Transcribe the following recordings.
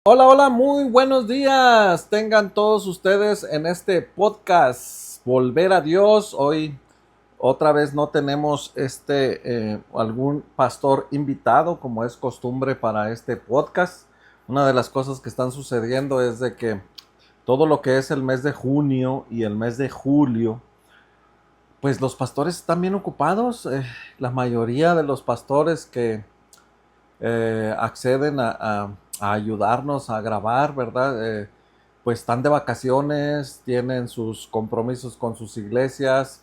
Hola, hola, muy buenos días. Tengan todos ustedes en este podcast Volver a Dios. Hoy otra vez no tenemos algún pastor invitado como es costumbre para este podcast. Una de las cosas que están sucediendo es de que todo lo que es el mes de junio y el mes de julio, pues los pastores están bien ocupados. La mayoría de los pastores que acceden a ayudarnos a grabar, ¿verdad? Pues están de vacaciones, tienen sus compromisos con sus iglesias,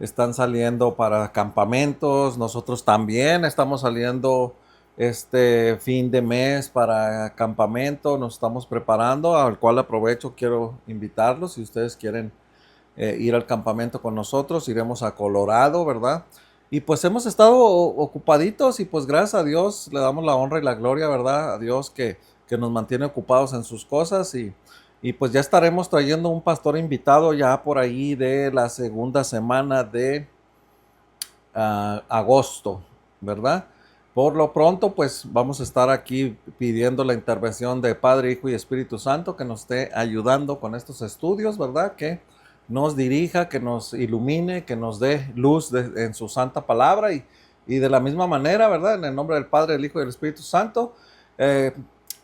están saliendo para campamentos, nosotros también estamos saliendo este fin de mes para campamento, nos estamos preparando, al cual aprovecho, quiero invitarlos, si ustedes quieren ir al campamento con nosotros, iremos a Colorado, ¿verdad? Y pues hemos estado ocupaditos y pues gracias a Dios le damos la honra y la gloria, ¿verdad? A Dios que nos mantiene ocupados en sus cosas y pues ya estaremos trayendo un pastor invitado ya por ahí de la segunda semana de agosto, ¿verdad? Por lo pronto, pues vamos a estar aquí pidiendo la intervención de Padre, Hijo y Espíritu Santo que nos esté ayudando con estos estudios, ¿verdad? Que nos dirija, que nos ilumine, que nos dé luz en su santa palabra y de la misma manera, ¿verdad? En el nombre del Padre, del Hijo y del Espíritu Santo, eh,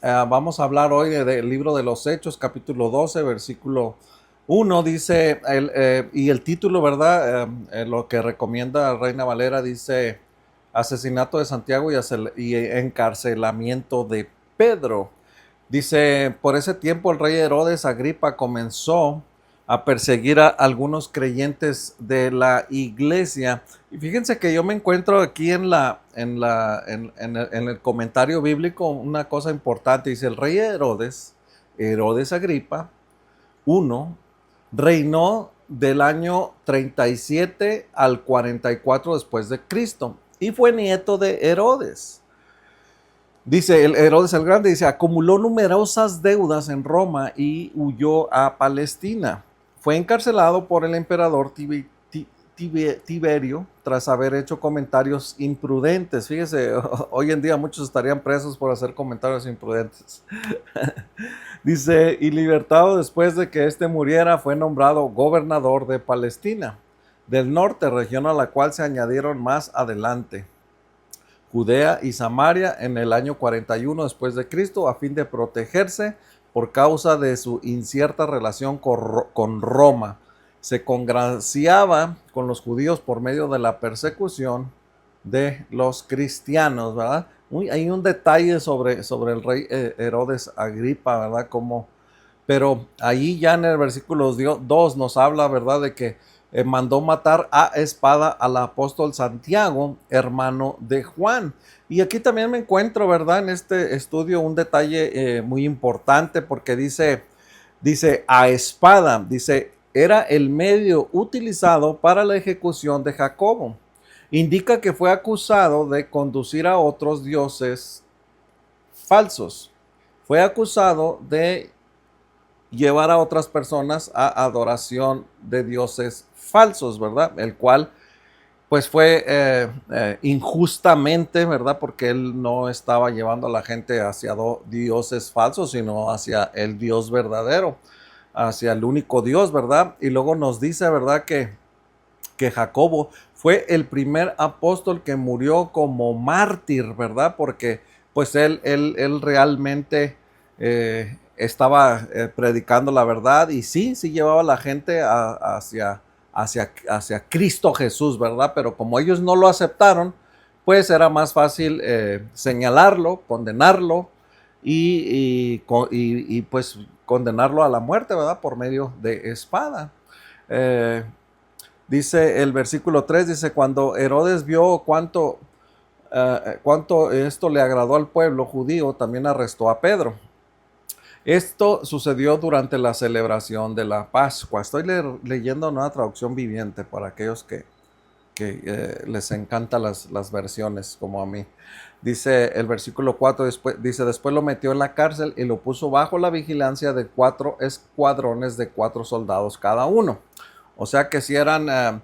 vamos a hablar hoy del libro de los Hechos, capítulo 12, versículo uno dice, y el título, ¿verdad? Lo que recomienda Reina Valera dice, asesinato de Santiago y encarcelamiento de Pedro. Dice, por ese tiempo el rey Herodes Agripa comenzó a perseguir a algunos creyentes de la iglesia. Y fíjense que yo me encuentro aquí en el comentario bíblico una cosa importante. Dice, el rey Herodes Agripa, uno, reinó del año 37 al 44 después de Cristo y fue nieto de Herodes. Dice el Herodes el Grande, dice, acumuló numerosas deudas en Roma y huyó a Palestina. Fue encarcelado por el emperador Tiberio tras haber hecho comentarios imprudentes. Fíjese, hoy en día muchos estarían presos por hacer comentarios imprudentes. Dice, y libertado después de que éste muriera, fue nombrado gobernador de Palestina, del norte, región a la cual se añadieron más adelante Judea y Samaria en el año 41 después de Cristo, a fin de protegerse por causa de su incierta relación con Roma. Se congraciaba con los judíos por medio de la persecución de los cristianos, ¿verdad? Hay un detalle sobre el rey Herodes Agripa, ¿verdad? Pero ahí ya en el versículo 2 nos habla, ¿verdad? De que mandó matar a espada al apóstol Santiago, hermano de Juan. Y aquí también me encuentro, ¿verdad? En este estudio un detalle muy importante porque dice a espada, dice, era el medio utilizado para la ejecución de Jacobo. Indica que fue acusado de conducir a otros dioses falsos. Fue acusado de llevar a otras personas a adoración de dioses falsos, ¿verdad? El cual pues fue injustamente, ¿verdad? Porque él no estaba llevando a la gente hacia dioses falsos, sino hacia el Dios verdadero, hacia el único Dios, ¿verdad? Y luego nos dice, ¿verdad? Que Jacobo fue el primer apóstol que murió como mártir, ¿verdad? Porque pues él realmente estaba predicando la verdad y sí llevaba a la gente hacia Cristo Jesús, ¿verdad? Pero como ellos no lo aceptaron, pues era más fácil señalarlo, condenarlo pues condenarlo a la muerte, ¿verdad? Por medio de espada. Eh, Dice el versículo 3, dice, cuando Herodes vio cuánto esto le agradó al pueblo judío, también arrestó a Pedro. Esto sucedió durante la celebración de la Pascua. Estoy leyendo una traducción viviente para aquellos que les encantan las versiones como a mí. Dice el versículo 4, después lo metió en la cárcel y lo puso bajo la vigilancia de 4 escuadrones de 4 soldados cada uno. O sea que si eran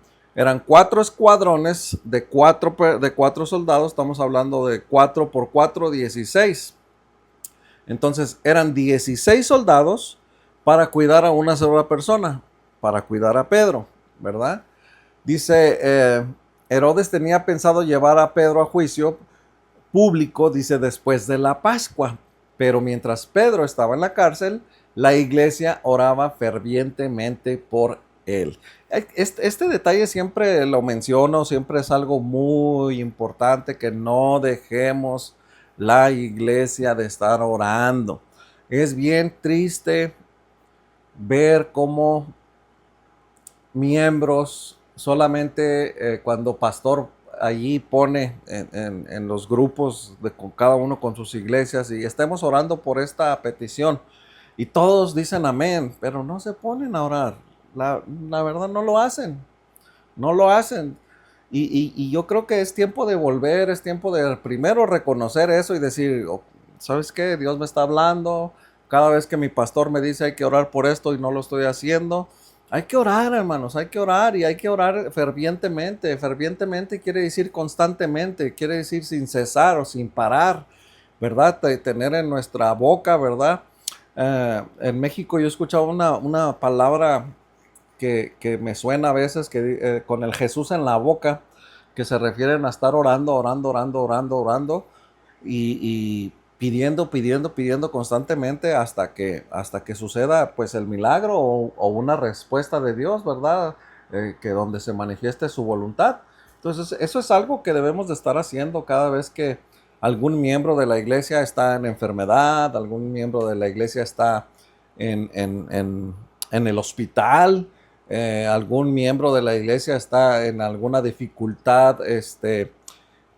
4 escuadrones de cuatro soldados, estamos hablando de 4 por 4, 16. Entonces eran 16 soldados para cuidar a una sola persona, para cuidar a Pedro, ¿verdad? Dice, Herodes tenía pensado llevar a Pedro a juicio público, dice, después de la Pascua. Pero mientras Pedro estaba en la cárcel, la iglesia oraba fervientemente por él. Este detalle siempre lo menciono, siempre es algo muy importante, que no dejemos la iglesia de estar orando. Es bien triste ver cómo miembros solamente cuando pastor allí pone en los grupos de con cada uno con sus iglesias y estemos orando por esta petición y todos dicen amén, pero no se ponen a orar. La verdad no lo hacen, no lo hacen. Y yo creo que es tiempo de volver, es tiempo de primero reconocer eso y decir, "Oh, ¿sabes qué? Dios me está hablando. Cada vez que mi pastor me dice hay que orar por esto y no lo estoy haciendo. Hay que orar, hermanos, hay que orar y hay que orar fervientemente. Fervientemente quiere decir constantemente, quiere decir sin cesar o sin parar, ¿verdad? Tener en nuestra boca, ¿verdad? En México yo he escuchado una palabra que me suena a veces que con el Jesús en la boca, que se refieren a estar orando, orando, orando, orando, orando y pidiendo, pidiendo, pidiendo constantemente hasta que suceda pues el milagro o una respuesta de Dios, ¿verdad? Que donde se manifieste su voluntad. Entonces eso es algo que debemos de estar haciendo cada vez que algún miembro de la iglesia está en enfermedad, algún miembro de la iglesia está en el hospital, algún miembro de la iglesia está en alguna dificultad,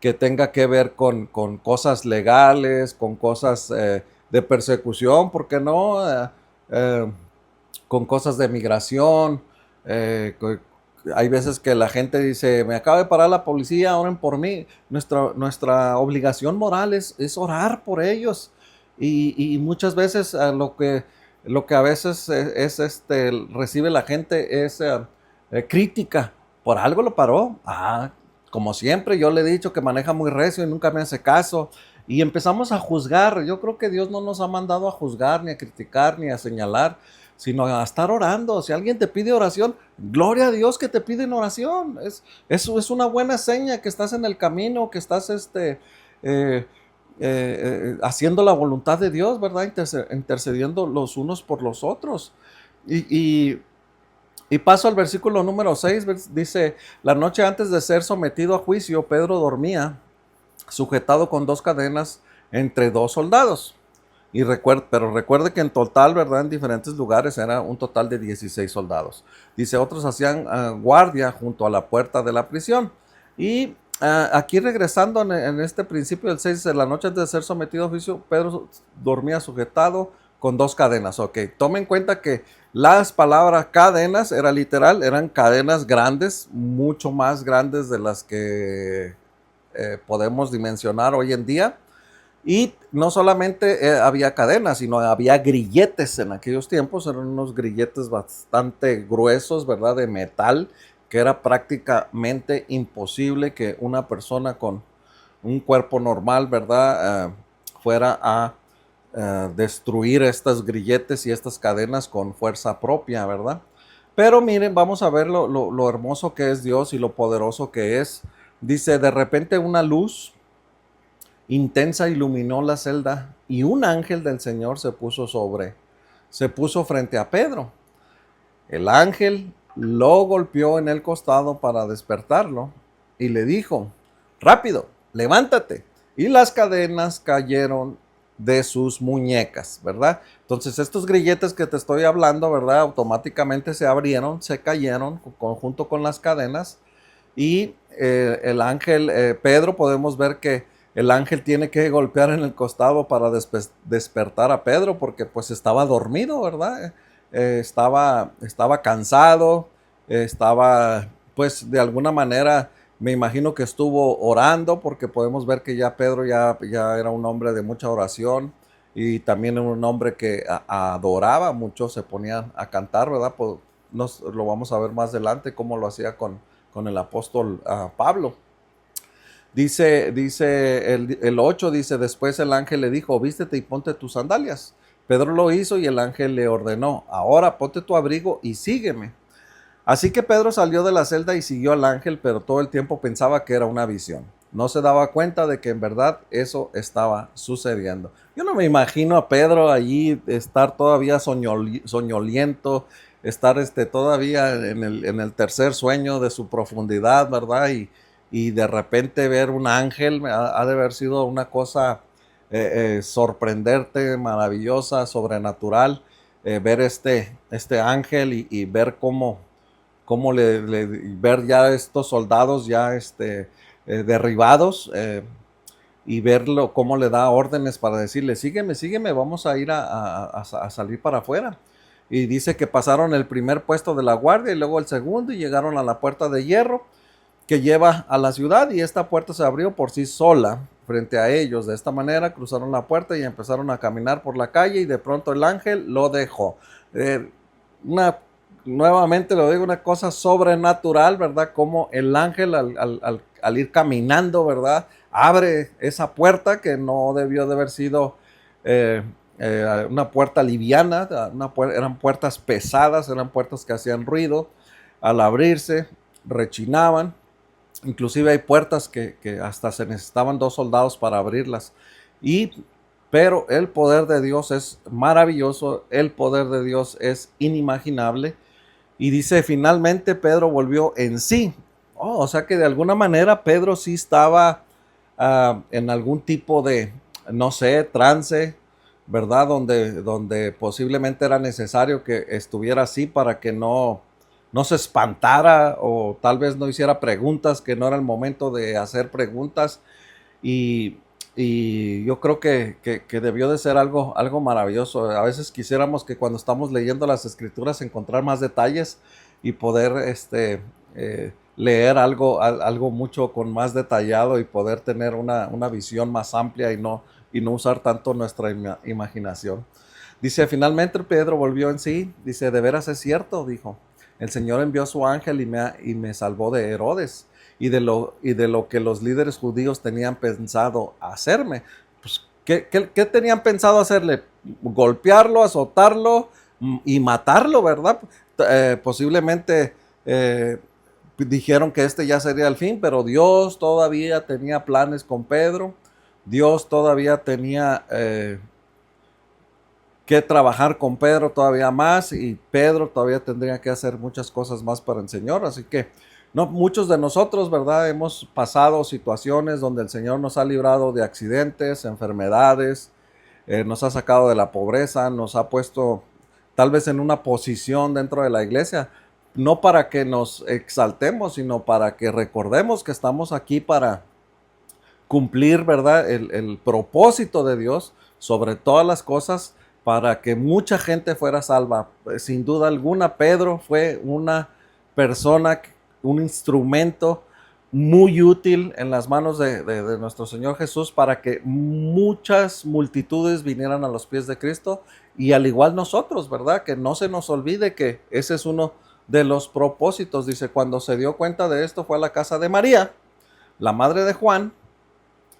que tenga que ver con cosas legales, con cosas de persecución, ¿por qué no? Eh, con cosas de migración. eh, Hay veces que la gente dice, me acaba de parar la policía, oren por mí. Nuestra obligación moral es orar por ellos. Y muchas veces lo que a veces recibe la gente es crítica. Por algo lo paró. Como siempre, yo le he dicho que maneja muy recio y nunca me hace caso. Y empezamos a juzgar. Yo creo que Dios no nos ha mandado a juzgar, ni a criticar, ni a señalar, sino a estar orando. Si alguien te pide oración, gloria a Dios que te piden oración. Eso es una buena seña que estás en el camino, que estás haciendo la voluntad de Dios, ¿verdad? Intercediendo los unos por los otros. Y, y paso al versículo número 6, dice, la noche antes de ser sometido a juicio, Pedro dormía, sujetado con dos cadenas entre dos soldados. Pero recuerde que en total, ¿verdad? En diferentes lugares era un total de 16 soldados. Dice, otros hacían guardia junto a la puerta de la prisión. Y aquí regresando en este principio del 6, dice, la noche antes de ser sometido a juicio, Pedro dormía sujetado con dos cadenas. Ok, tome en cuenta que las palabras cadenas era literal, eran cadenas grandes, mucho más grandes de las que podemos dimensionar hoy en día. Y no solamente había cadenas, sino había grilletes en aquellos tiempos, eran unos grilletes bastante gruesos, ¿verdad? De metal, que era prácticamente imposible que una persona con un cuerpo normal, ¿verdad? Fuera a destruir estos grilletes y estas cadenas con fuerza propia, ¿verdad? Pero miren, vamos a ver lo hermoso que es Dios y lo poderoso que es. Dice, de repente una luz intensa iluminó la celda y un ángel del Señor se puso frente a Pedro. El ángel lo golpeó en el costado para despertarlo y le dijo, rápido, levántate. Y las cadenas cayeron de sus muñecas, ¿verdad? Entonces estos grilletes que te estoy hablando, ¿verdad? Automáticamente se abrieron, se cayeron junto con las cadenas y el ángel, Pedro, podemos ver que el ángel tiene que golpear en el costado para despertar a Pedro porque pues estaba dormido, ¿verdad? Estaba cansado, estaba pues de alguna manera, me imagino que estuvo orando porque podemos ver que ya Pedro ya era un hombre de mucha oración y también era un hombre que adoraba mucho, se ponía a cantar, ¿verdad? Pues, lo vamos a ver más adelante cómo lo hacía con el apóstol Pablo. Dice el 8, dice, después el ángel le dijo, vístete y ponte tus sandalias. Pedro lo hizo y el ángel le ordenó, ahora ponte tu abrigo y sígueme. Así que Pedro salió de la celda y siguió al ángel, pero todo el tiempo pensaba que era una visión. No se daba cuenta de que en verdad eso estaba sucediendo. Yo no me imagino a Pedro allí estar todavía soñoliento, estar todavía en el tercer sueño de su profundidad, ¿verdad? Y de repente ver un ángel ha de haber sido una cosa sorprendente, maravillosa, sobrenatural. Ver este ángel y ver cómo ver ya estos soldados ya derribados y verlo cómo le da órdenes para decirle, sígueme, sígueme, vamos a ir a salir para afuera. Y dice que pasaron el primer puesto de la guardia y luego el segundo y llegaron a la puerta de hierro que lleva a la ciudad y esta puerta se abrió por sí sola frente a ellos. De esta manera cruzaron la puerta y empezaron a caminar por la calle y de pronto el ángel lo dejó. Nuevamente lo digo, una cosa sobrenatural, ¿verdad? Como el ángel al ir caminando, ¿verdad? Abre esa puerta que no debió de haber sido una puerta liviana, eran puertas pesadas, eran puertas que hacían ruido. Al abrirse, rechinaban. Inclusive hay puertas que hasta se necesitaban 2 soldados para abrirlas. Pero el poder de Dios es maravilloso, el poder de Dios es inimaginable. Y dice, finalmente Pedro volvió en sí. O sea que de alguna manera Pedro sí estaba en algún tipo de, no sé, trance, ¿verdad? Donde posiblemente era necesario que estuviera así para que no se espantara o tal vez no hiciera preguntas, que no era el momento de hacer preguntas. Y, y yo creo que debió de ser algo maravilloso. A veces quisiéramos que cuando estamos leyendo las escrituras encontrar más detalles y poder leer algo mucho con más detallado y poder tener una visión más amplia y no usar tanto nuestra imaginación. Dice, finalmente Pedro volvió en sí. Dice, de veras es cierto, dijo. El Señor envió a su ángel y me salvó de Herodes y de lo que los líderes judíos tenían pensado hacerme. Pues, ¿qué tenían pensado hacerle? Golpearlo, azotarlo y matarlo, ¿verdad? Posiblemente dijeron que ya sería el fin, pero Dios todavía tenía planes con Pedro. Dios todavía tenía que trabajar con Pedro todavía más y Pedro todavía tendría que hacer muchas cosas más para el Señor. Así que no, muchos de nosotros, ¿verdad? Hemos pasado situaciones donde el Señor nos ha librado de accidentes, enfermedades, nos ha sacado de la pobreza, nos ha puesto tal vez en una posición dentro de la iglesia, no para que nos exaltemos, sino para que recordemos que estamos aquí para cumplir, ¿verdad? El propósito de Dios sobre todas las cosas para que mucha gente fuera salva. Sin duda alguna, Pedro fue una persona, un instrumento muy útil en las manos de nuestro Señor Jesús para que muchas multitudes vinieran a los pies de Cristo y al igual nosotros, ¿verdad? Que no se nos olvide que ese es uno de los propósitos. Dice, cuando se dio cuenta de esto fue a la casa de María, la madre de Juan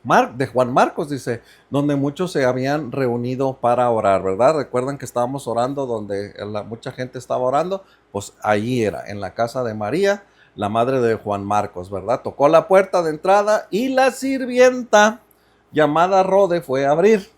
Marcos, dice, donde muchos se habían reunido para orar, ¿verdad? Recuerdan que estábamos orando donde mucha gente estaba orando, pues allí era, en la casa de María, la madre de Juan Marcos, ¿verdad? Tocó la puerta de entrada y la sirvienta llamada Rode fue a abrir.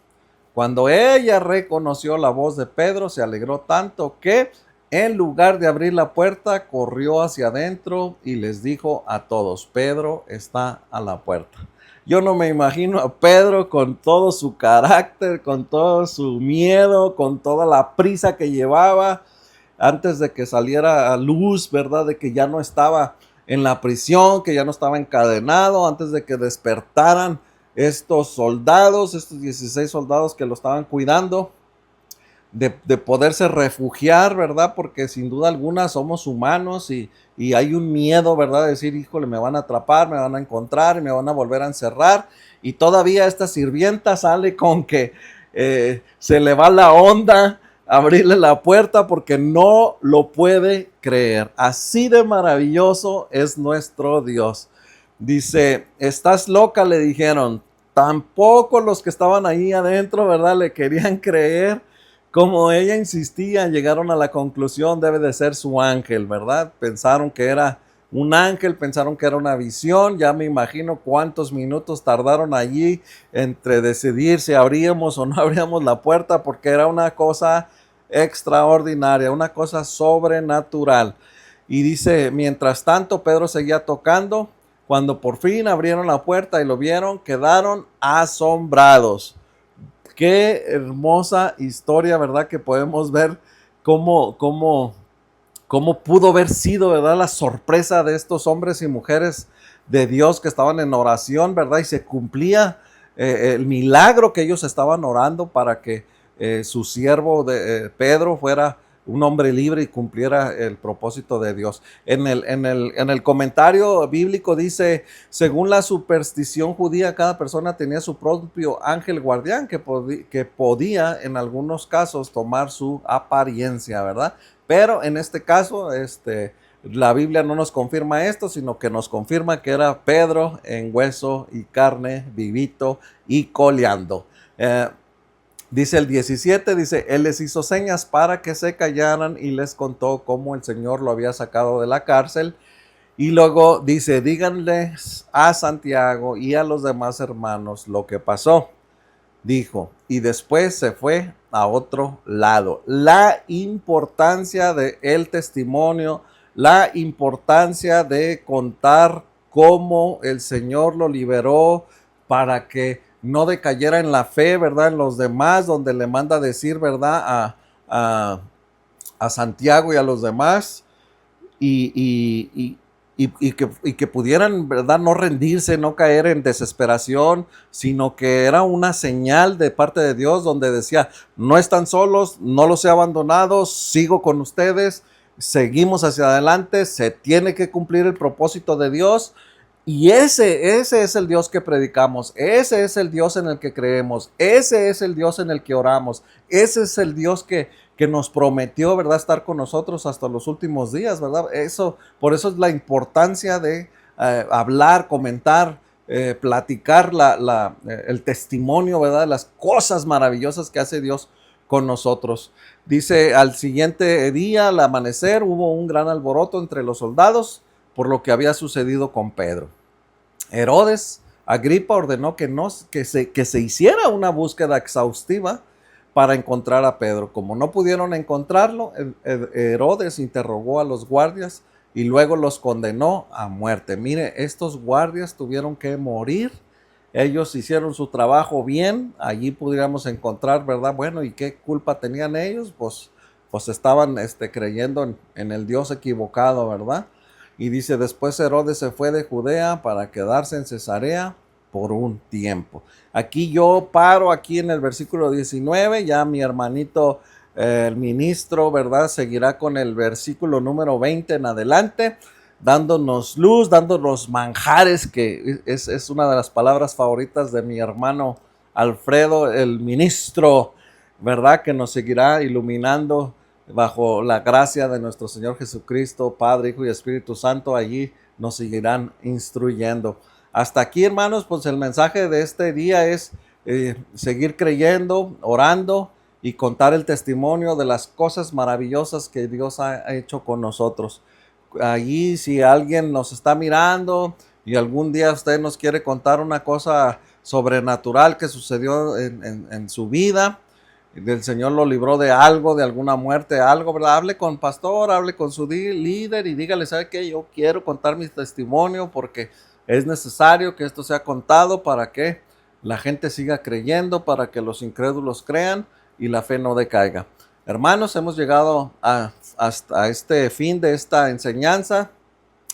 Cuando ella reconoció la voz de Pedro, se alegró tanto que en lugar de abrir la puerta, corrió hacia adentro y les dijo a todos, Pedro está a la puerta. Yo no me imagino a Pedro con todo su carácter, con todo su miedo, con toda la prisa que llevaba antes de que saliera a luz, ¿verdad? De que ya no estaba en la prisión, que ya no estaba encadenado, antes de que despertaran estos soldados, estos 16 soldados que lo estaban cuidando. De poderse refugiar, ¿verdad? Porque sin duda alguna somos humanos y hay un miedo, ¿verdad? De decir, híjole, me van a atrapar, me van a encontrar y me van a volver a encerrar. Y todavía esta sirvienta sale con que se le va la onda abrirle la puerta porque no lo puede creer. Así de maravilloso es nuestro Dios. Dice, estás loca, le dijeron. Tampoco los que estaban ahí adentro, ¿verdad? Le querían creer. Como ella insistía, llegaron a la conclusión, debe de ser su ángel, ¿verdad? Pensaron que era un ángel, pensaron que era una visión. Ya me imagino cuántos minutos tardaron allí entre decidir si abríamos o no abríamos la puerta, porque era una cosa extraordinaria, una cosa sobrenatural. Y dice, mientras tanto, Pedro seguía tocando. Cuando por fin abrieron la puerta y lo vieron, quedaron asombrados. Qué hermosa historia, ¿verdad? Que podemos ver cómo pudo haber sido, ¿verdad? La sorpresa de estos hombres y mujeres de Dios que estaban en oración, ¿verdad? Y se cumplía el milagro que ellos estaban orando para que su siervo de Pedro fuera un hombre libre y cumpliera el propósito de Dios. En el comentario bíblico dice, según la superstición judía, cada persona tenía su propio ángel guardián que podía en algunos casos tomar su apariencia, ¿verdad? Pero en este caso, la Biblia no nos confirma esto, sino que nos confirma que era Pedro en hueso y carne, vivito y coleando. Dice el 17, dice, él les hizo señas para que se callaran y les contó cómo el Señor lo había sacado de la cárcel. Y luego dice, díganles a Santiago y a los demás hermanos lo que pasó. Dijo, y después se fue a otro lado. La importancia del testimonio, la importancia de contar cómo el Señor lo liberó para que no decayera en la fe, ¿verdad? En los demás, donde le manda decir, ¿verdad? A Santiago y a los demás. Y que pudieran, ¿verdad? No rendirse, no caer en desesperación, sino que era una señal de parte de Dios donde decía, no están solos, no los he abandonado, sigo con ustedes, seguimos hacia adelante, se tiene que cumplir el propósito de Dios. Y ese es el Dios que predicamos, ese es el Dios en el que creemos, ese es el Dios en el que oramos, ese es el Dios que nos prometió, ¿verdad? Estar con nosotros hasta los últimos días, ¿verdad? Por eso es la importancia de hablar, comentar, platicar el testimonio, ¿verdad? De las cosas maravillosas que hace Dios con nosotros. Dice, al siguiente día, al amanecer, hubo un gran alboroto entre los soldados por lo que había sucedido con Pedro. Herodes Agripa ordenó que se hiciera una búsqueda exhaustiva para encontrar a Pedro. Como no pudieron encontrarlo, Herodes interrogó a los guardias y luego los condenó a muerte. Mire, estos guardias tuvieron que morir. Ellos hicieron su trabajo bien. Allí pudiéramos encontrar, ¿verdad? Bueno, ¿y qué culpa tenían ellos? Pues estaban creyendo en el Dios equivocado, ¿verdad? Y dice, después Herodes se fue de Judea para quedarse en Cesarea por un tiempo. Aquí yo paro aquí en el versículo 19, ya mi hermanito, el ministro, ¿verdad? Seguirá con el versículo número 20 en adelante, dándonos luz, dándonos manjares, que es una de las palabras favoritas de mi hermano Alfredo, el ministro, ¿verdad? Que nos seguirá iluminando bajo la gracia de nuestro Señor Jesucristo, Padre, Hijo y Espíritu Santo. Allí nos seguirán instruyendo. Hasta aquí, hermanos, pues el mensaje de este día es seguir creyendo, orando y contar el testimonio de las cosas maravillosas que Dios ha hecho con nosotros. Allí, si alguien nos está mirando y algún día usted nos quiere contar una cosa sobrenatural que sucedió en su vida, el Señor lo libró de algo, de alguna muerte, algo, ¿verdad? Hable con pastor, hable con su líder y dígale, ¿sabe qué? Yo quiero contar mi testimonio porque es necesario que esto sea contado para que la gente siga creyendo, para que los incrédulos crean y la fe no decaiga. Hermanos, hemos llegado hasta este fin de esta enseñanza,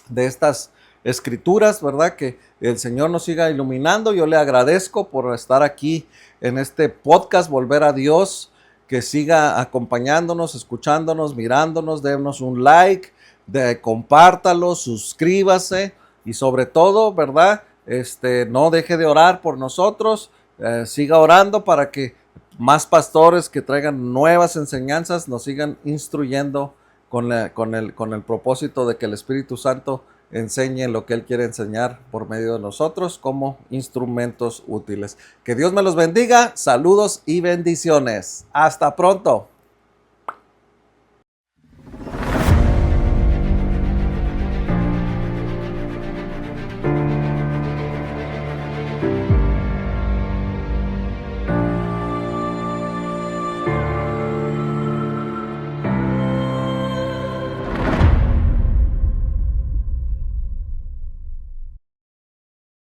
de estas escrituras, ¿verdad? Que el Señor nos siga iluminando. Yo le agradezco por estar aquí en este podcast, Volver a Dios, que siga acompañándonos, escuchándonos, mirándonos. Denos un like, compártalo, suscríbase y sobre todo, ¿verdad? No deje de orar por nosotros, siga orando para que más pastores que traigan nuevas enseñanzas nos sigan instruyendo con el propósito de que el Espíritu Santo enseñe lo que Él quiere enseñar por medio de nosotros como instrumentos útiles. Que Dios me los bendiga. Saludos y bendiciones. Hasta pronto.